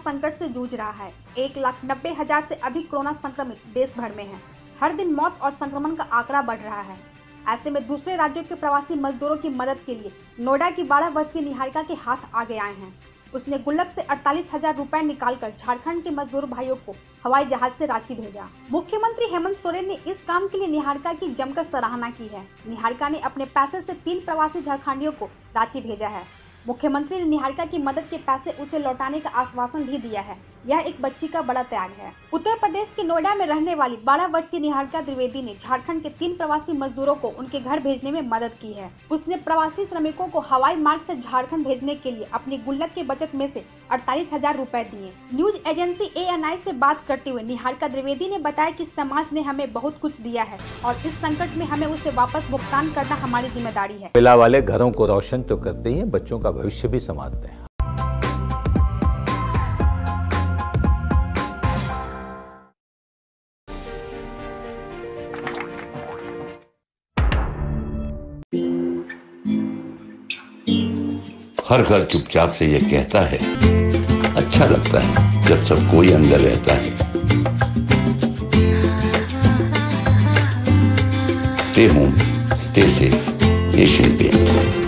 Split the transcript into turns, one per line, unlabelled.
संकट से जूझ रहा है। 1,90,000 से अधिक कोरोना संक्रमित देश भर में हैं। हर दिन मौत और संक्रमण का आंकड़ा बढ़ रहा है। ऐसे में दूसरे राज्यों के प्रवासी मजदूरों की मदद के लिए नोएडा की 12 वर्षीय निहारिका के हाथ आगे आए हैं। उसने गुल्लक से 48,000 रुपए निकालकर झारखंड के मजदूर भाइयों को हवाई जहाज से रांची भेजा। मुख्यमंत्री हेमंत सोरेन ने इस काम के लिए निहारिका की जमकर सराहना की है। निहारिका ने अपने पैसे से 3 प्रवासी झारखंडियों को रांची भेजा है। मुख्यमंत्री ने निहारिका की मदद के पैसे उसे लौटाने का आश्वासन भी दिया है। यह एक बच्ची का बड़ा त्याग है। उत्तर प्रदेश के नोएडा में रहने वाली 12 वर्षीय निहारिका द्विवेदी ने झारखंड के 3 प्रवासी मजदूरों को उनके घर भेजने में मदद की है। उसने प्रवासी श्रमिकों को हवाई मार्ग से झारखंड भेजने के लिए अपनी गुल्लक के बचत में से 48,000 रुपए दिए। न्यूज एजेंसी ANI से बात करते हुए निहारिका द्विवेदी ने बताया कि समाज ने हमें बहुत कुछ दिया है और इस संकट में हमें उसे वापस भुगतान करना हमारी जिम्मेदारी है।
महिला वाले घरों को रोशन तो करते ही हैं, बच्चों का भविष्य भी संवारते हैं।
हर घर चुपचाप से ये कहता है, अच्छा लगता है जब सब कोई अंदर रहता है। Stay home, stay safe, Asian paints.